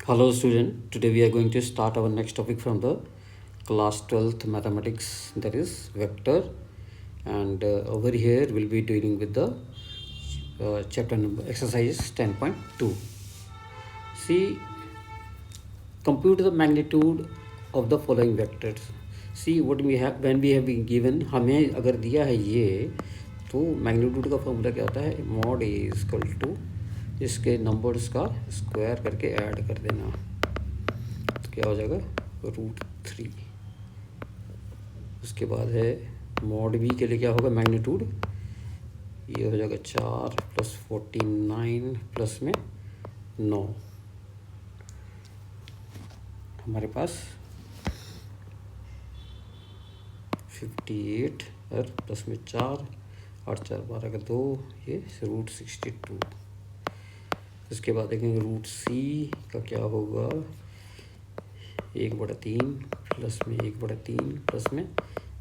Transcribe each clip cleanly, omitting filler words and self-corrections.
Hello student, today we are going to start our next topic from the class 12th mathematics, that is vector, and over here we'll be dealing with the chapter number exercise 10.2. See, compute the magnitude of the following vectors. See what we have when we have been given, हमें अगर दिया है ये, तो magnitude का formula क्या होता है, मॉड ए इक्वल टू इसके नंबर्स का स्क्वायर करके ऐड कर देना, तो क्या हो जाएगा √3। उसके बाद है मॉड बी के लिए क्या होगा मैग्नीट्यूड, ये हो जाएगा 4 + 49 प्लस में 9, हमारे पास 58 और प्लस में 4 और 4 12 का 2, ये √62। इसके बाद देखेंगे √c का क्या होगा, 1/3 प्लस में 1/3 प्लस में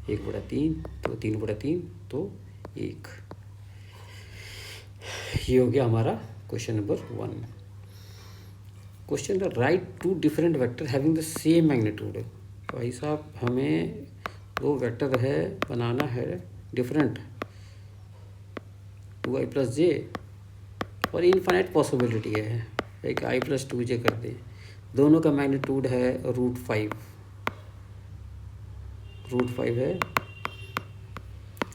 1/3, तो 3/3 तो 1। ये हो गया हमारा question number 1। Question write two different vector having the same magnitude. भाई साहब हमें दो वेक्टर है बनाना है डिफरेंट, 2i + j और इनफाइनाइट पॉसिबिलिटी है, एक i + 2j कर दे। दोनों का मैग्नीट्यूड है √5 है,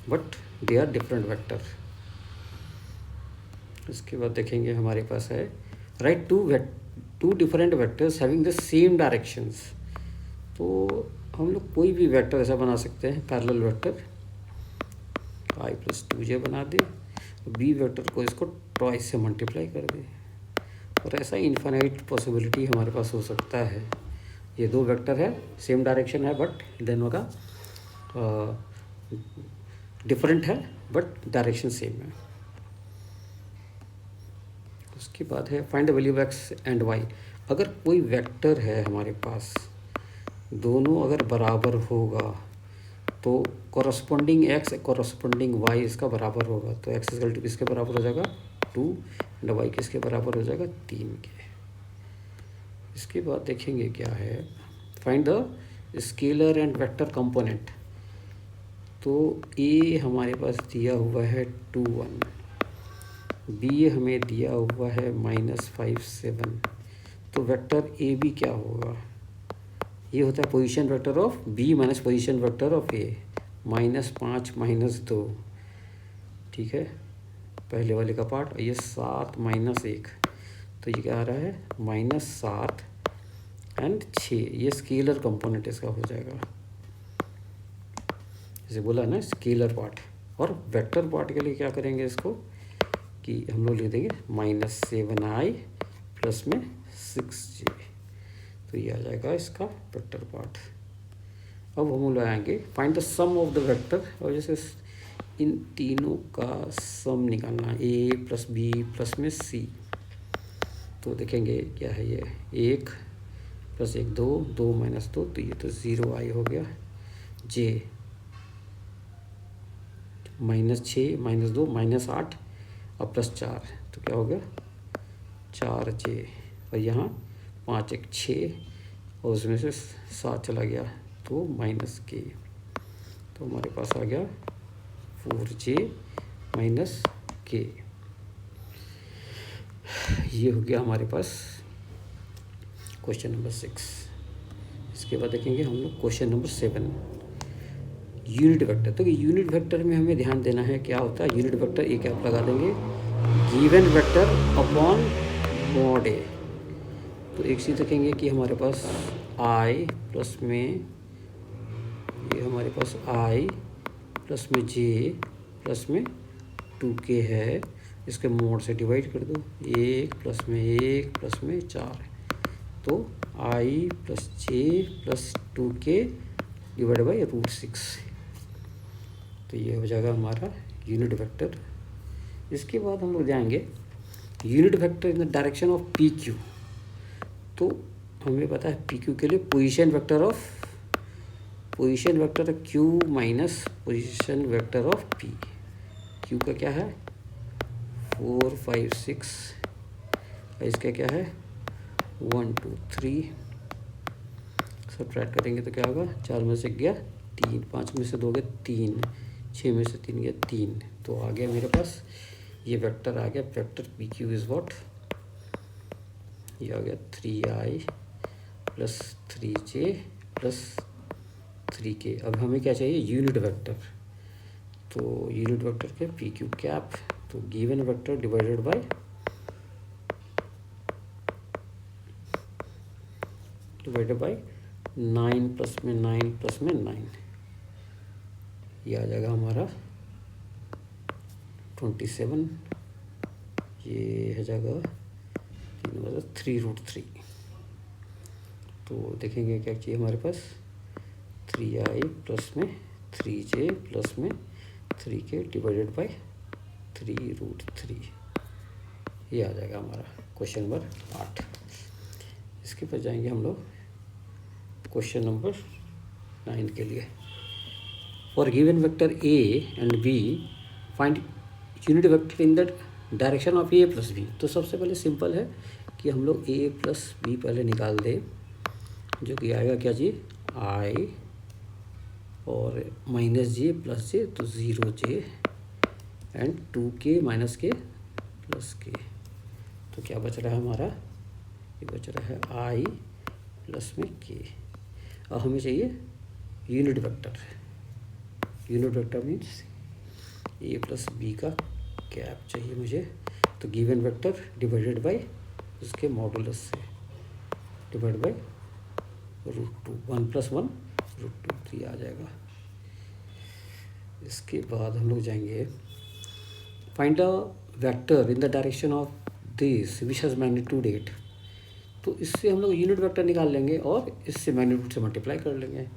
but they are different vector. इसके बाद देखेंगे हमारे पास है write two different vectors having the same directions. तो हम लोग कोई भी वेक्टर ऐसा बना सकते हैं, पैरेलल वेक्टर, i + 2j बना दे, बी वेक्टर को इसको ट्वाइस से मल्टीप्लाई कर दे, और ऐसा इनफाइनाइट पॉसिबिलिटी हमारे पास हो सकता है। ये दो वेक्टर है, सेम डायरेक्शन है, बट दोनों का डिफरेंट है, बट डायरेक्शन सेम है। उसके बाद है find the value of x and y। अगर कोई वेक्टर है हमारे पास, दोनों अगर बराबर होगा तो कॉरस्पॉन्डिंग x कॉरस्पॉन्डिंग y इसका बराबर होगा, तो x इक्वल टू किसके बराबर हो जाएगा 2 एंड y किसके बराबर हो जाएगा 3 के। इसके बाद देखेंगे क्या है, find the scalar and vector component. तो a हमारे पास दिया हुआ है 2 1, b हमें दिया हुआ है -5 7, तो वेक्टर ए बी क्या होगा, ये होता है position vector of B minus position vector of A, -5 -2, ठीक है, पहले वाले का पार्ट। ये 7 -1, तो ये क्या आ रहा है -7 एंड 6, ये स्केलर कंपोनेंट इसका हो जाएगा, जैसे बोला ना स्केलर पार्ट। और वेक्टर पार्ट के लिए क्या करेंगे इसको, कि हम लोग लिख देंगे -7i प्लस में 6j, तो ये आ जाएगा इसका वेक्टर पार्ट। अब हम लोग आएंगे find the sum of the vector, और जैसे इन तीनों का सम निकालना, a + b प्लस में c। तो देखेंगे क्या है, ये 1 + 1 2, 2 - 2, तो ये तो 0i हो गया, j -6 -2 -8 और +4, तो क्या हो गया 4j, और यहाँ 5 1 6 और उसमें से 7 चला गया तो -k, तो हमारे पास आ गया 4j - k। ये हो गया हमारे पास क्वेश्चन नंबर 6। इसके बाद देखेंगे हम लोग क्वेश्चन नंबर 7, यूनिट वेक्टर। तो यूनिट वेक्टर में हमें ध्यान देना है क्या होता है यूनिट वेक्टर, एक आप लगा देंगे गिवन वेक्टर अपॉन मॉड ए। तो एक चीज़ देखेंगे कि हमारे पास i प्लस में, ये हमारे पास i प्लस में j प्लस में 2k है, इसके मोड से डिवाइड कर दो, 1 प्लस में 1 प्लस में 4, तो i + j + 2k divide by √6, तो ये हो जाएगा हमारा यूनिट वेक्टर। इसके बाद हम लोग जाएंगे unit vector in the direction of P Q. तो हमें पता है पी क्यू के लिए position vector Q minus position vector of P. Q का क्या है 4 5 6, इसका क्या है 1 2 3 सब्ट्रैक्ट करेंगे तो क्या होगा, 4 में से गया 3, 5 में से 2 गया 3, 6 में से 3 गया 3, तो आ गया मेरे पास ये वेक्टर आ गया, vector P Q is what, ये आ गया 3i plus 3j plus 3k। अब हमें क्या चाहिए, यूनिट वेक्टर, तो यूनिट वेक्टर के पी क्यू कैप, तो given vector divided bye 9 plus में 9 प्लस में 9, ये आ जाएगा हमारा 27, ये हो जाएगा 3√3। तो देखेंगे क्या चाहिए हमारे पास, 3i प्लस में 3j प्लस में 3k डिवाइडेड बाय 3√3, ये आ जाएगा हमारा क्वेश्चन नंबर 8। इसके बाद जाएंगे हम लोग क्वेश्चन नंबर 9 के लिए। For given vector a and b find unit vector in the direction of a plus b। तो सबसे पहले सिंपल है कि हम लोग a प्लस b पहले निकाल दें, जो कि आएगा क्या जी, i और माइनस जे प्लस जे, तो 0j एंड 2k माइनस के प्लस के, तो क्या बच रहा है हमारा, ये बच रहा है i प्लस में k। अब हमें चाहिए unit vector, unit vector means a plus B का कैप चाहिए मुझे, तो गिवन वेक्टर डिवाइडेड बाय उसके मॉडुलस से, डिवाइड बाय √2, 1 + 1 √2, 3 आ जाएगा। इसके बाद हम लोग जाएंगे find a vector in the direction of this which has magnitude 8। तो इससे हम लोग यूनिट वेक्टर निकाल लेंगे और इससे मैग्नीट्यूड से मल्टीप्लाई कर लेंगे,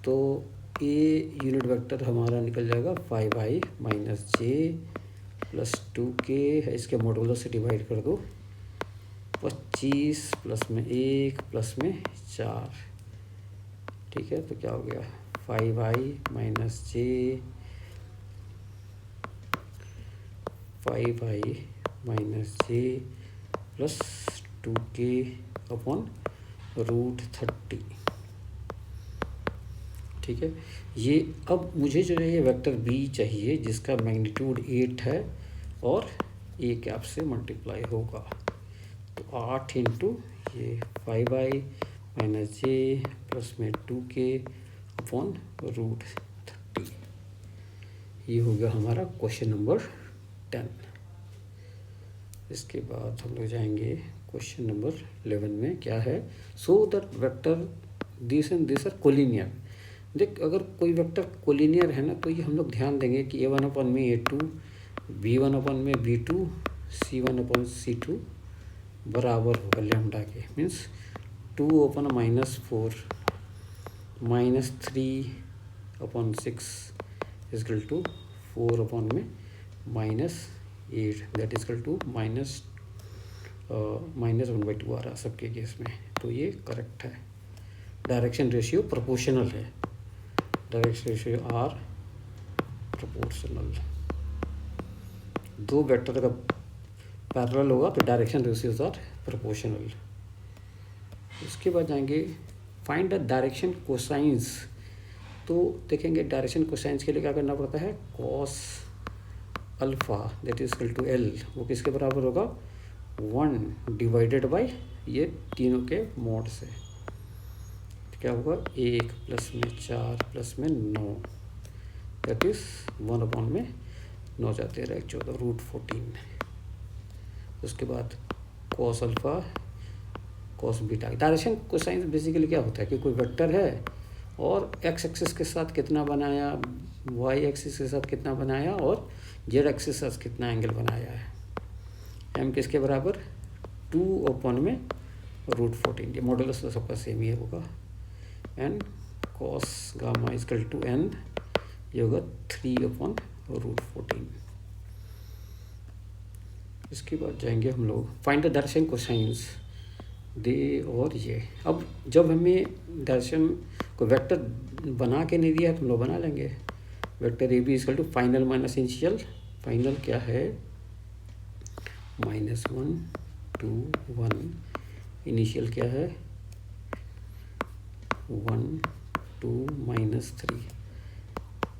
तो ए यूनिट वेक्टर हमारा निकल जाएगा 5i माइनस जे प्लस 2k है, इसके मॉडुलस से डिवाइड कर दो, 25 प्लस में 1 प्लस में 4, ठीक है, तो क्या हो गया 5i माइनस जे 5i माइनस जे प्लस 2k अपॉन √30, ठीक है। ये अब मुझे जो है ये वेक्टर b चाहिए जिसका मैग्नीट्यूड 8 है और a कैप से मल्टीप्लाई होगा, तो 8 इंटू ये 5i माइनस जे प्लस में 2k अपॉन √30, ये हो गया हमारा क्वेश्चन नंबर 10। इसके बाद हम लोग जाएंगे क्वेश्चन नंबर 11 में, क्या है, so that vector this and this are collinear. देख, अगर कोई वेक्टर कोलिनियर है ना, तो ये हम लोग ध्यान देंगे कि a1 अपॉन में a2, b1 अपॉन में b2, c1 अपॉन c2 बराबर होगा लैम्डा के, means 2 upon -4 -3 upon 6 is equal to 4 upon में -8, दैट इजकल टू -1/2 आ रहा सबके केस में, तो ये करेक्ट है। डायरेक्शन रेशियो प्रोपोर्शनल है, डायरेक्शन रेशियो आर प्रोपोर्शनल, दो वेक्टर का पैरेलल होगा तो डायरेक्शन रेशियोज आर प्रोपोर्शनल। उसके बाद जाएंगे फाइंड द डायरेक्शन कोसाइंस। तो देखेंगे डायरेक्शन कोसाइंस के लिए क्या करना पड़ता है, cos alpha that is equal to L, वो किसके बराबर होगा 1 डिवाइडेड बाय ये तीनों के मोड से, क्या होगा 1 प्लस में 4 प्लस में 9, दैट इज 1 अपॉन में 9 जाते रहे 14 √14। उसके बाद cos alpha cos beta. Direction cosines basically क्या होता है कि कोई वेक्टर है और एक्स एक्सिस के साथ कितना बनाया, वाई एक्सिस के साथ कितना बनाया और जेड एक्सिस के साथ कितना एंगल बनाया है, एम किसके बराबर 2 अपॉन में √14, ये मॉडुलस तो सबका सेम ही होगा, N cos gamma is equal to N, ये होगा 3 अपॉन √14। इसके बाद जाएंगे हम लोग फाइंड द डायरेक्शन कोसाइंस दे, और ये अब जब हमें डायरेक्शन को वेक्टर बना के नहीं दिया है तो हम लोग बना लेंगे। Vector A B is equal to final minus initial, final क्या है -1 2 1 इनिशियल क्या है 1 2 -3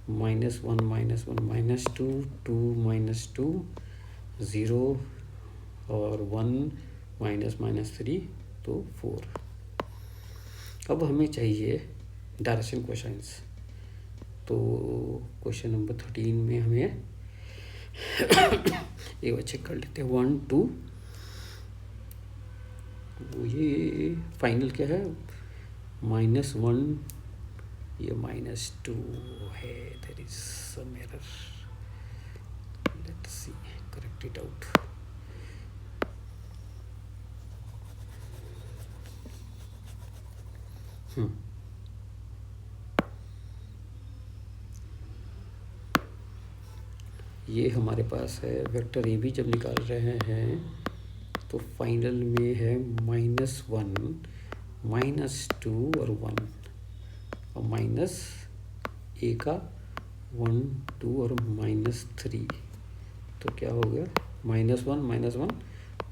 -1 -1 -2 2 -2 0 और 1 -3 तो 4। अब हमें चाहिए डायरेक्शन क्वेश्चंस। तो क्वेश्चन नंबर 13 में हमें एक बार चेक कर लेते हैं 1 2 ये फाइनल क्या है -1 ये -2 है। There is some error, let's see correct it out. ये हमारे पास है वेक्टर ए बी। जब निकाल रहे हैं तो फाइनल में है -1 -2 और 1 और माइनस ए का 1 2 और -3 तो क्या हो गया -1 -1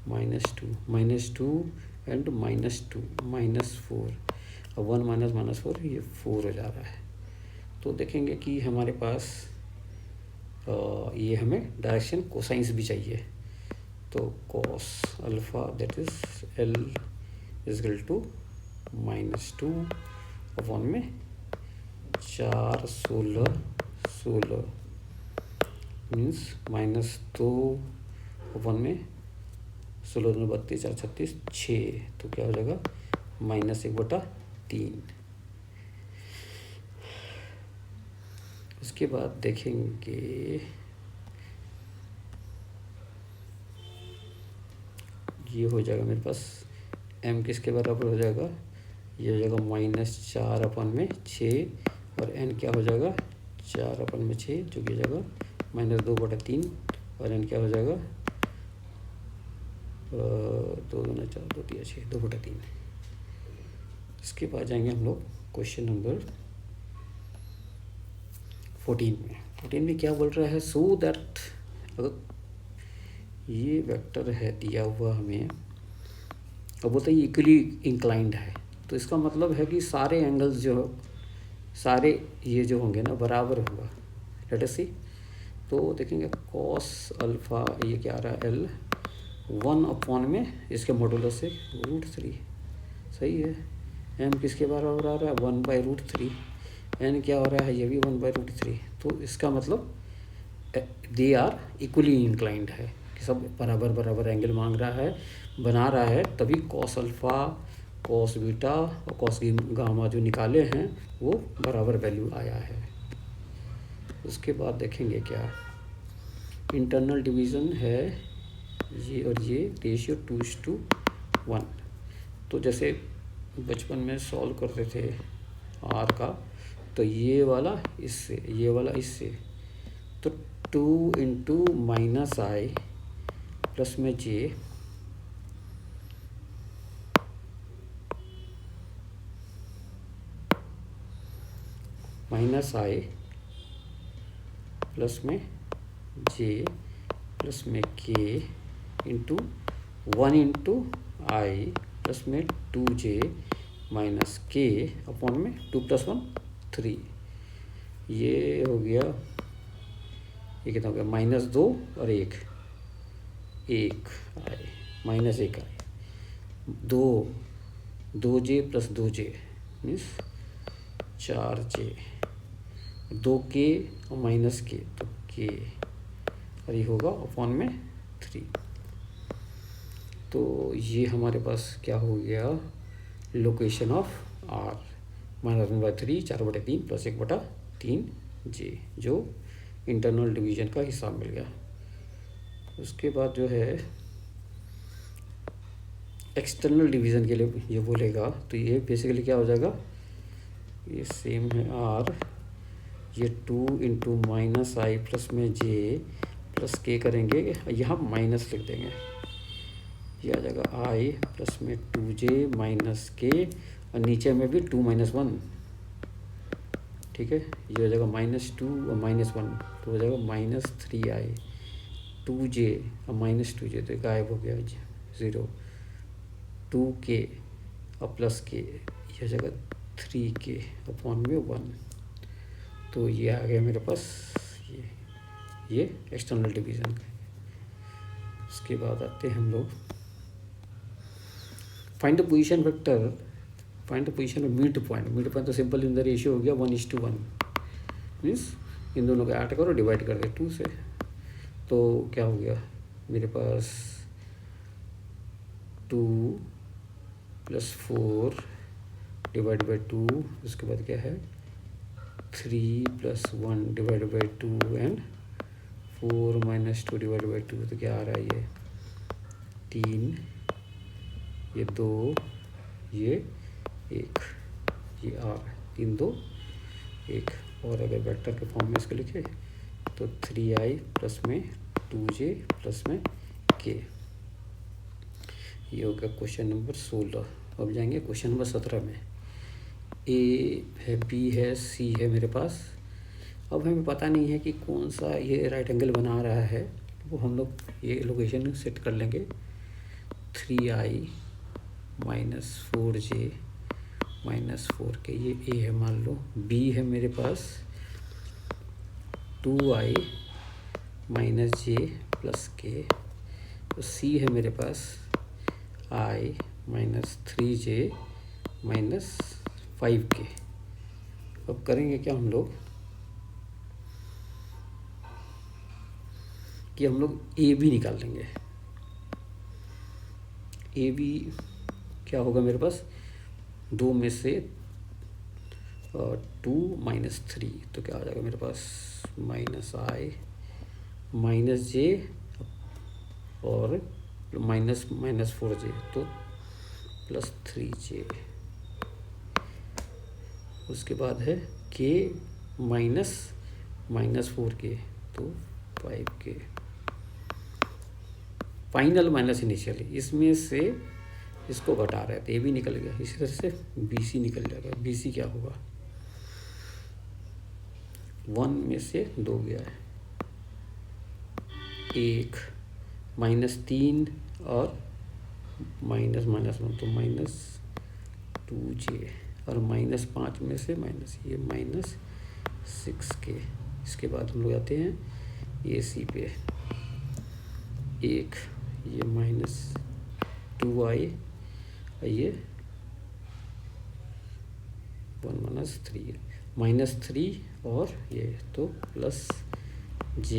-2 एंड -2 -4 और 1 -4 ये 4 हो जा रहा है। तो देखेंगे कि हमारे पास ये हमें डायरेक्शन कोसाइंस भी चाहिए। तो cos alpha that is L is equal to -2 upon में 4 16 16 मीन्स -2 अपॉन में 16 2 32 4 36 6 तो क्या हो जाएगा -1/3। उसके बाद देखेंगे ये हो जाएगा मेरे पास m किसके बराबर हो जाएगा, ये हो जाएगा -4 अपन में 6 और n क्या हो जाएगा 4 अपन में 6 जो कि हो जाएगा -2/3 और n क्या हो जाएगा 2 2 4 2 3 6 2/3। इसके बाद जाएंगे हम लोग क्वेश्चन नंबर 14 में क्या बोल रहा है सो दैट अगर ये वेक्टर है दिया हुआ हमें और बोलते हैं इक्वली इंक्लाइंड है तो इसका मतलब है कि सारे एंगल्स जो सारे ये जो होंगे ना बराबर होगा। लेट अस सी तो देखेंगे कॉस अल्फ़ा ये क्या आ रहा है L 1 अपॉन में इसके मॉडुलस से √3 सही है। m किसके बराबर आ रहा है 1/√3 n क्या हो रहा है ये भी 1/√3 तो इसका मतलब दे आर इक्वली इंक्लाइंड है कि सब बराबर बराबर एंगल मांग रहा है बना रहा है तभी कॉस अल्फ़ा कॉस बीटा और कॉस गामा जो निकाले हैं वो बराबर वैल्यू आया है। उसके बाद देखेंगे क्या इंटरनल डिवीज़न है ये और ये रेशियो 2:1 तो जैसे बचपन में सॉल्व करते थे r का तो ये वाला इससे ये वाला इससे तो 2 × -i प्लस में j -i प्लस में j प्लस में k इंटू 1 × i प्लस में 2j माइनस k अपॉन में 2 + 1 3 ये हो गया ये कितना हो गया -2 और 1 आए -1 आए 2j plus 2j means 4j 2k और -k तो k और ये होगा अपॉन में 3। तो ये हमारे पास क्या हो गया location of r -1/3 4/3 plus 1/3 j जो इंटरनल डिवीजन का हिसाब मिल गया। उसके बाद जो है एक्सटर्नल डिवीज़न के लिए ये बोलेगा तो ये बेसिकली क्या हो जाएगा ये सेम है r ये 2 × -i प्लस में j प्लस k करेंगे यहाँ माइनस लिख देंगे ये आ जाएगा i प्लस में 2j माइनस k और नीचे में भी 2 - 1 ठीक है ये हो जाएगा -2 और -1 तो हो जाएगा -3i 2j और -2j तो गायब हो गया 0 2k और प्लस के, यह जगह 3k अपॉन में 1। तो ये आ गया मेरे पास ये एक्सटर्नल डिवीज़न का। उसके बाद आते हैं हम लोग find the position vector, find the position of mid point. Mid point तो सिंपल इन द रेशियो हो गया 1:1, मीन्स इन दोनों को ऐड करो, डिवाइड कर दे 2 से। तो क्या हो गया मेरे पास 2 + 4 डिवाइड बाई 2, उसके बाद क्या है 3 + 1 divide by 2 and 4 - 2 divide by 2। तो क्या आ रहा है ये 3, ये 2, ये 1, ये आ 3 2 1। और अगर वेक्टर के फॉर्म में इसको लिखे तो 3i प्लस में 2j प्लस में k। ये हो गया क्वेश्चन नंबर 16। अब जाएंगे क्वेश्चन नंबर 17 में। ए है, बी है, सी है मेरे पास। अब हमें पता नहीं है कि कौन सा ये राइट एंगल बना रहा है, वो हम लोग ये लोकेशन सेट कर लेंगे। 3i - 4j - 4k, ये ए है मान लो। बी है मेरे पास 2i - j प्लस k। तो सी है मेरे पास i - 3j - 5k। अब करेंगे क्या हम लोग कि हम लोग ए बी निकाल लेंगे। ए बी क्या होगा मेरे पास 2 में से 2 - 3, तो क्या आ जाएगा मेरे पास -i - j और -4j, तो +3j। उसके बाद है k -4k, तो 5k। फाइनल माइनस इनिशियल, इसमें से इसको घटा रहे थे, ये भी निकल गया। इसी तरह से बी सी निकल जाएगा। बी सी क्या होगा 1 में से 2 गया है, 1 -3 और -1, तो -2j और -5 में से माइनस ये -6k। इसके बाद हम लोग आते हैं ए सी पे। 1 ये -2i और ये 1 - 3 -3 और ये तो +j।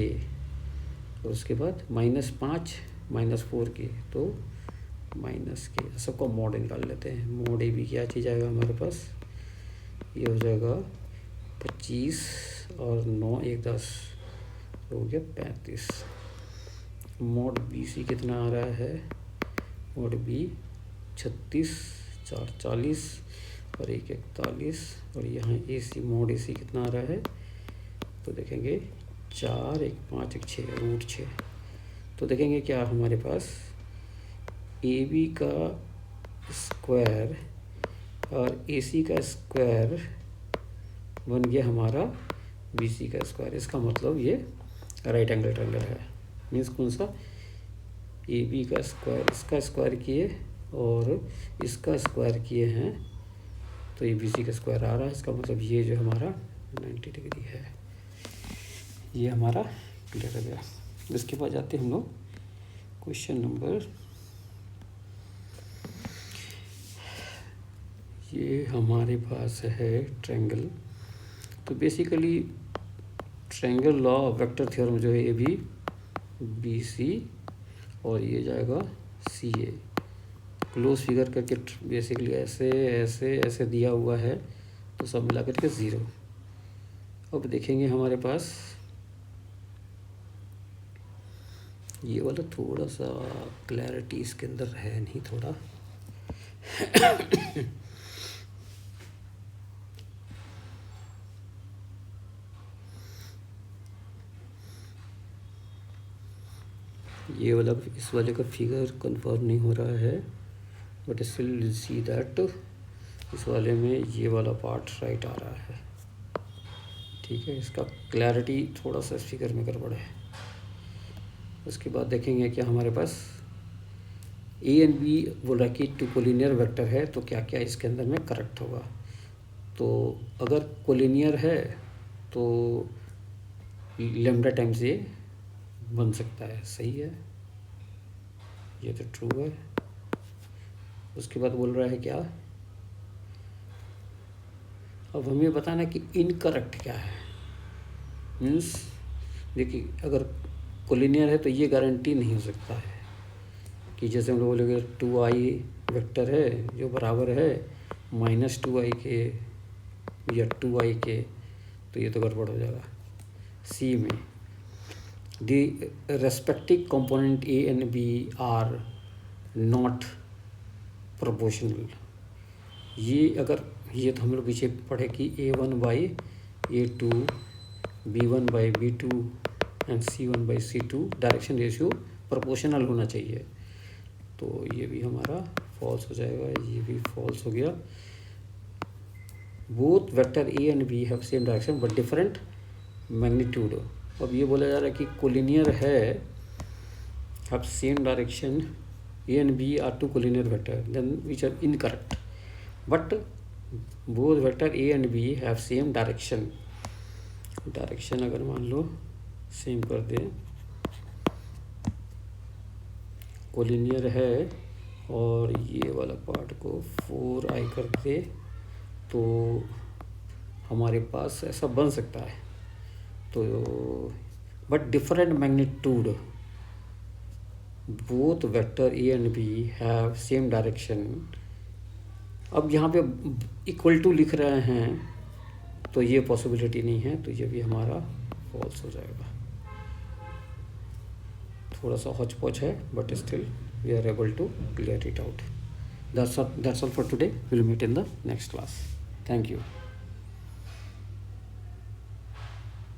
और उसके बाद -5 -4k, तो -k। सबको मोड निकाल लेते हैं। मोड ए भी क्या चीज़ आएगा हमारे पास, ये हो जाएगा 25 और 9 1 10, हो गया 35। मोड बी सी कितना आ रहा है, मोड बी 36 4 40 और 1 41। और यहाँ ए सी मोड ए सी कितना आ रहा है, तो देखेंगे 4 1 5 1 6 √6। तो देखेंगे क्या हमारे पास ए बी का स्क्वायर और ए सी का स्क्वायर बन गया हमारा बी सी का स्क्वायर। इसका मतलब ये राइट एंगल ट्रायंगल है। मीन्स कौन सा, ए बी का स्क्वायर इसका स्क्वायर किए और इसका स्क्वायर किए हैं, तो ये बी सी का स्क्वायर आ रहा है। इसका मतलब ये जो हमारा 90 डिग्री है। ये हमारा क्लियर हो गया। इसके बाद जाते हम लोग क्वेश्चन नंबर, ये हमारे पास है ट्रायंगल। तो basically triangle law of vector theorem जो है, ये भी बी सी और ये जाएगा सी ए क्लोज फिगर करके बेसिकली ऐसे ऐसे ऐसे दिया हुआ है, तो सब मिला करके 0। अब देखेंगे हमारे पास ये वाला थोड़ा सा क्लैरिटी इसके अंदर है नहीं थोड़ा ये वाला, इस वाले का फिगर कंफर्म नहीं हो रहा है, बट स्टिल सी दैट इस वाले में ये वाला पार्ट राइट आ रहा है। ठीक है, इसका क्लैरिटी थोड़ा सा इस फिगर में गड़बड़ है। उसके बाद देखेंगे क्या हमारे पास ए एंड बी बोल रहा है कि टू कोलिनियर वेक्टर है, तो क्या क्या इसके अंदर में करेक्ट होगा। तो अगर कोलिनियर है तो लेमडा टाइम्स ए बन सकता है, सही है, ये तो ट्रू है। उसके बाद बोल रहा है क्या, अब हमें बताना कि इनकरेक्ट क्या है। मीन्स देखिए, अगर कोलिनियर है तो ये गारंटी नहीं हो सकता है कि जैसे हम लोग बोलेंगे 2i वेक्टर है जो बराबर है -2i के या 2i के, तो ये तो गड़बड़ हो जाएगा। सी में the respective component A and B are not proportional. ये अगर ये तो हम लोग पीछे पढ़े कि A1/A2 B1/B2 and C1/C2 direction ratio proportional होना चाहिए, तो ये भी हमारा फॉल्स हो जाएगा, ये भी फॉल्स हो गया। Both vector A and B have same direction but different magnitude. अब ये बोला जा रहा है कि कोलिनियर है, have same direction, A and B are two collinear vector then which are incorrect, but both vector A and B have same direction. Direction अगर मान लो सेम कर दे, कोलिनियर है और ये वाला पार्ट को 4i कर दे, तो हमारे पास ऐसा बन सकता है। तो but different magnitude, both vector A and B have same direction. अब यहाँ पे इक्वल टू लिख रहे हैं तो ये पॉसिबिलिटी नहीं है, तो ये भी हमारा फॉल्स हो जाएगा। थोड़ा सा हौच पौच है but still we are able to clear it out. That's all for today. We'll meet in the next class. Thank you.